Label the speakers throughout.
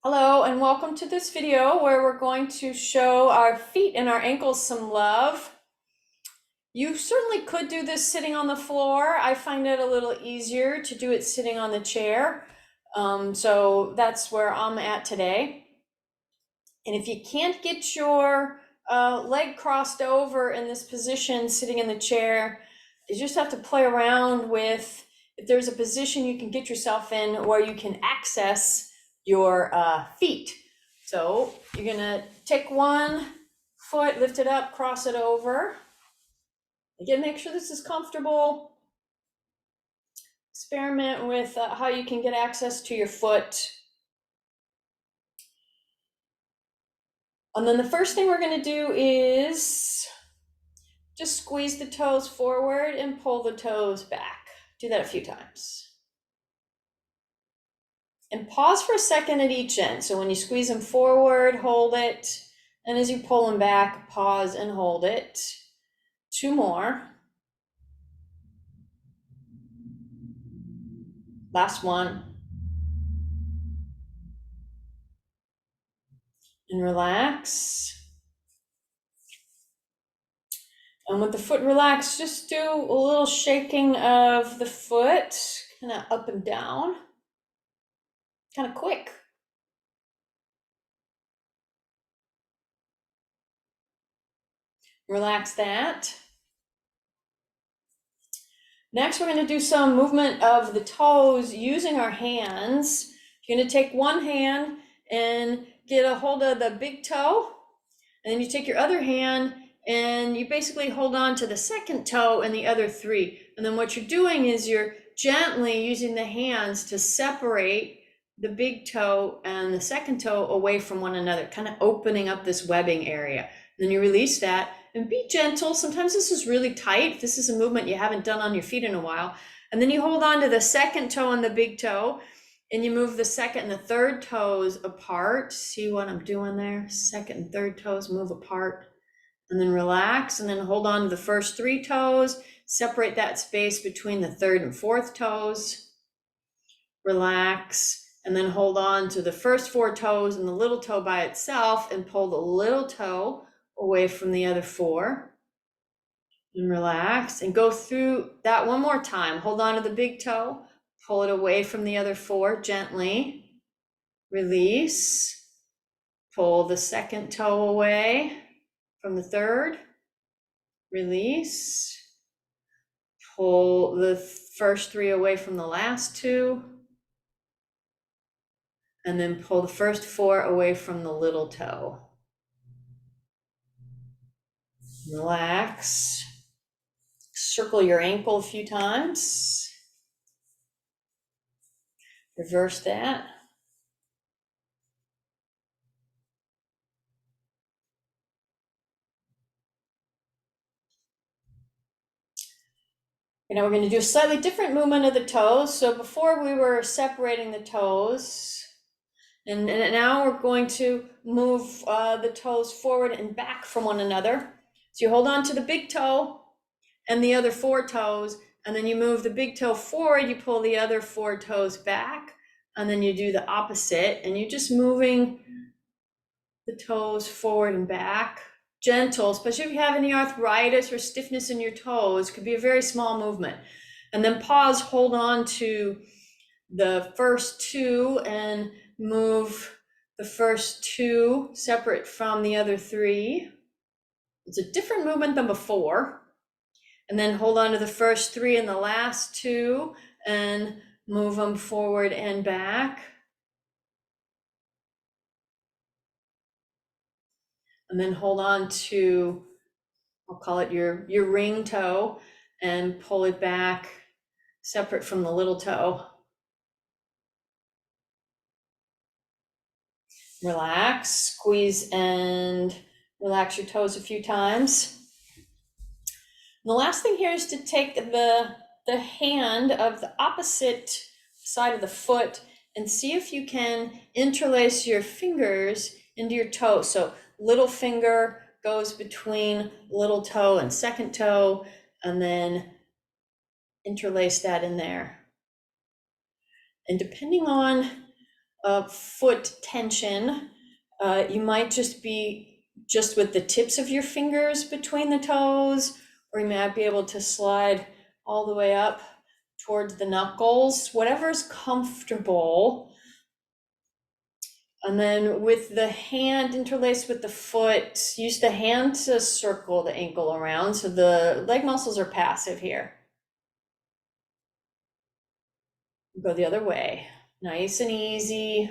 Speaker 1: Hello and welcome to this video where we're going to show our feet and our ankles some love. You certainly could do this sitting on the floor. I find it a little easier to do it sitting on the chair. So that's where I'm at today. And if you can't get your leg crossed over in this position sitting in the chair, you just have to play around with, if there's a position you can get yourself in where you can access your feet. So you're gonna take one foot, lift it up, cross it over. Again, make sure this is comfortable. Experiment with how you can get access to your foot. And then the first thing we're gonna do is just squeeze the toes forward and pull the toes back. Do that a few times. And pause for a second at each end. So when you squeeze them forward, hold it. And as you pull them back, pause and hold it. Two more. Last one. And relax. And with the foot relaxed, just do a little shaking of the foot, kind of up and down, kind of quick. Relax that. Next, we're going to do some movement of the toes using our hands. You're going to take one hand and get a hold of the big toe, and then you take your other hand and you basically hold on to the second toe and the other three. And then what you're doing is you're gently using the hands to separate the big toe and the second toe away from one another, kind of opening up this webbing area. Then you release that and be gentle. Sometimes this is really tight. This is a movement you haven't done on your feet in a while. And then you hold on to the second toe and the big toe, and you move the second and the third toes apart. See what I'm doing there? Second and third toes move apart. And then relax, and then hold on to the first three toes. Separate that space between the third and fourth toes. Relax, and then hold on to the first four toes and the little toe by itself, and pull the little toe away from the other four. And relax, and go through that one more time. Hold on to the big toe, pull it away from the other four gently. Release, pull the second toe away from the third. Release, pull the first three away from the last two. And then pull the first four away from the little toe. Relax. Circle your ankle a few times. Reverse that. Now we're going to do a slightly different movement of the toes. So before we were separating the toes, and now we're going to move the toes forward and back from one another. So you hold on to the big toe and the other four toes, and then you move the big toe forward, you pull the other four toes back, and then you do the opposite, and you're just moving the toes forward and back. Gentle, especially if you have any arthritis or stiffness in your toes, could be a very small movement. And then pause, hold on to the first two and move the first two separate from the other three. It's a different movement than before. And then hold on to the first three and the last two and move them forward and back. And then hold on to, I'll call it your ring toe, and pull it back separate from the little toe. Relax, squeeze and relax your toes a few times. And the last thing here is to take the hand of the opposite side of the foot and see if you can interlace your fingers into your toe. So little finger goes between little toe and second toe, and then interlace that in there. And depending on foot tension, you might just be just with the tips of your fingers between the toes, or you might be able to slide all the way up towards the knuckles, whatever's comfortable. And then with the hand interlaced with the foot, use the hand to circle the ankle around so the leg muscles are passive here. Go the other way, nice and easy.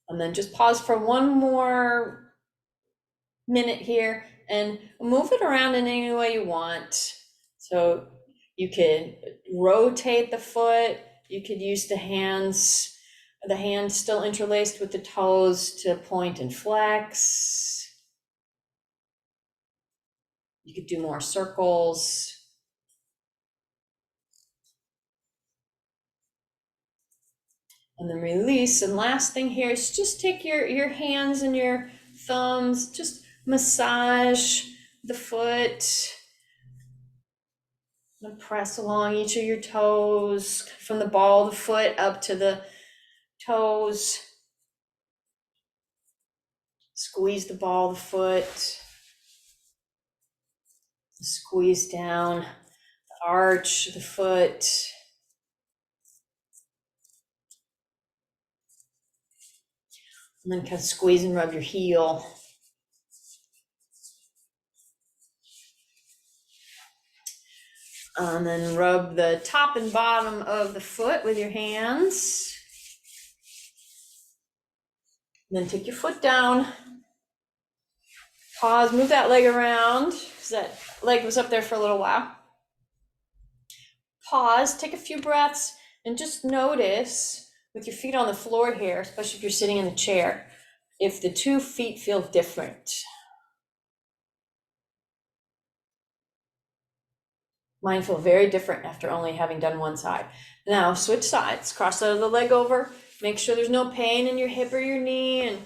Speaker 1: And then just pause for one more minute here and move it around in any way you want. So you could rotate the foot, you could use the hands still interlaced with the toes to point and flex. You could do more circles. And then release. And last thing here is just take your hands and your thumbs, just massage the foot. And press along each of your toes from the ball of the foot up to the toes. Squeeze the ball of the foot. Squeeze down the arch of the foot. And then kind of squeeze and rub your heel. And then rub the top and bottom of the foot with your hands. And then take your foot down. Pause, move that leg around, because that leg was up there for a little while. Pause, take a few breaths, and just notice with your feet on the floor here, especially if you're sitting in the chair, if the 2 feet feel different. Mine feel very different after only having done one side. Now switch sides, cross the other leg over, make sure there's no pain in your hip or your knee, and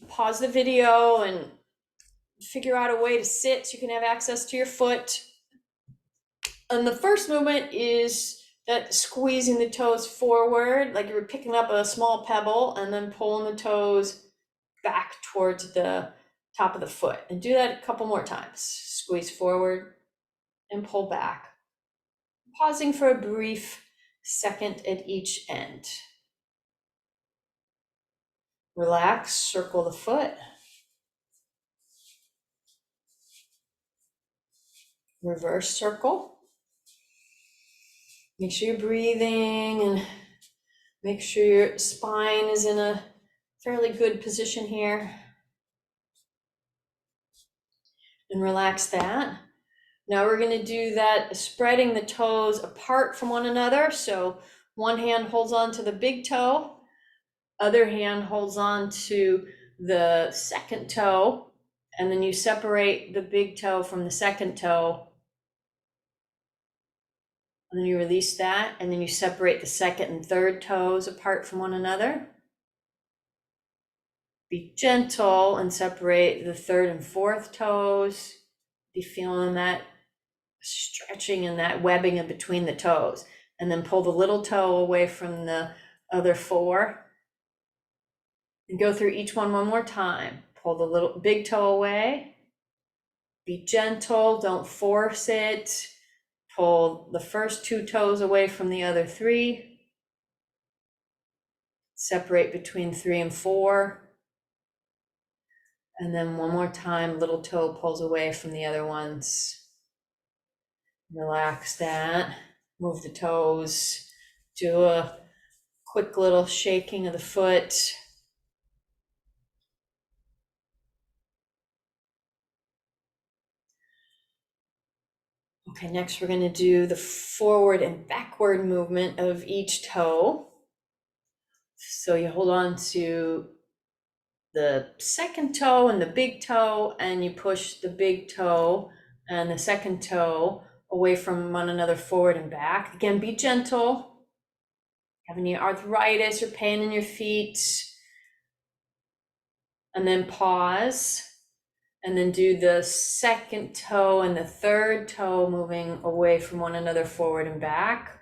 Speaker 1: pause the video and figure out a way to sit so you can have access to your foot. And the first movement is that squeezing the toes forward, like you were picking up a small pebble, and then pulling the toes back towards the top of the foot. And do that a couple more times. Squeeze forward and pull back. Pausing for a brief second at each end. Relax, circle the foot. Reverse circle. Make sure you're breathing and make sure your spine is in a fairly good position here. And relax that. Now we're going to do that spreading the toes apart from one another. So one hand holds on to the big toe, other hand holds on to the second toe, and then you separate the big toe from the second toe. And then you release that, and then you separate the second and third toes apart from one another. Be gentle and separate the third and fourth toes. Be feeling that stretching and that webbing in between the toes. And then pull the little toe away from the other 4. And go through each one more time. Pull the little big toe away. Be gentle, don't force it. Pull the first 2 toes away from the other 3. Separate between 3 and 4. And then one more time, little toe pulls away from the other ones. Relax that. Move the toes. Do a quick little shaking of the foot. Okay, next we're going to do the forward and backward movement of each toe. So you hold on to the second toe and the big toe, and you push the big toe and the second toe away from one another forward and back. Again, be gentle. Have any arthritis or pain in your feet? And then pause. And then do the second toe and the third toe moving away from one another, forward and back.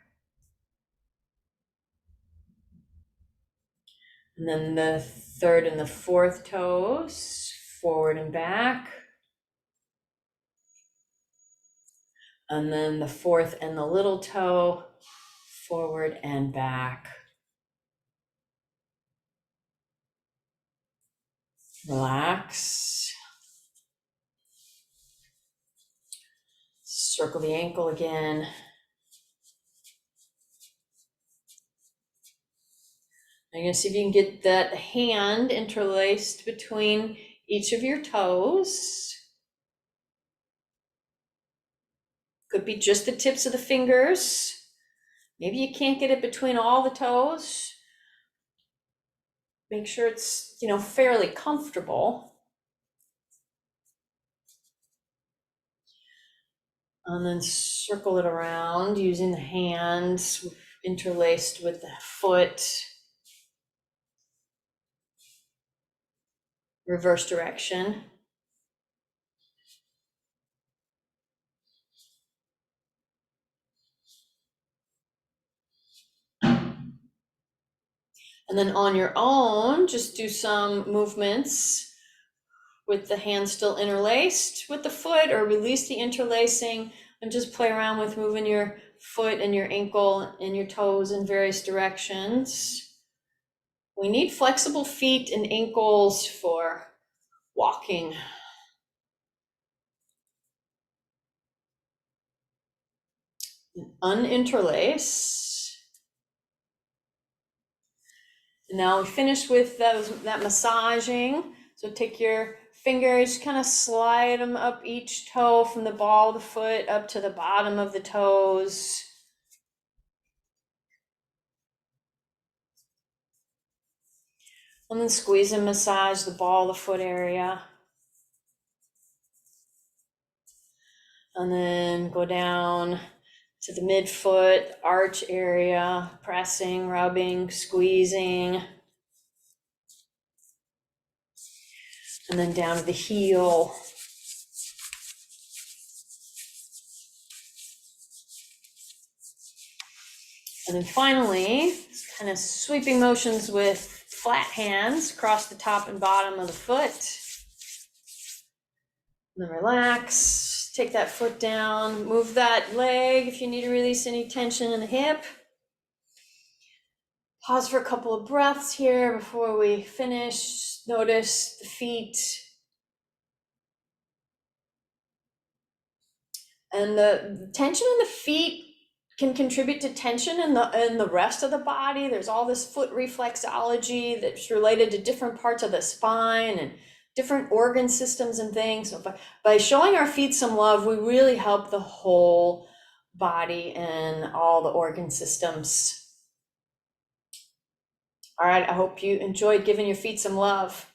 Speaker 1: And then the third and the fourth toes, forward and back. And then the fourth and the little toe, forward and back. Relax. Circle the ankle again. You're gonna see if you can get that hand interlaced between each of your toes. Could be just the tips of the fingers. Maybe you can't get it between all the toes. Make sure it's, fairly comfortable. And then circle it around using the hands interlaced with the foot. Reverse direction. And then on your own, just do some movements with the hands still interlaced with the foot, or release the interlacing and just play around with moving your foot and your ankle and your toes in various directions. We need flexible feet and ankles for walking. Uninterlace. And now we finish with that massaging. So take your fingers, kind of slide them up each toe from the ball of the foot up to the bottom of the toes. And then squeeze and massage the ball of the foot area. And then go down to the midfoot, arch area, pressing, rubbing, squeezing. And then down to the heel. And then finally, kind of sweeping motions with flat hands across the top and bottom of the foot. And then relax, take that foot down, move that leg if you need to release any tension in the hip. Pause for a couple of breaths here before we finish. Notice the feet. And the tension in the feet can contribute to tension in the rest of the body. There's all this foot reflexology that's related to different parts of the spine and different organ systems and things. So by showing our feet some love, we really help the whole body and all the organ systems. All right, I hope you enjoyed giving your feet some love.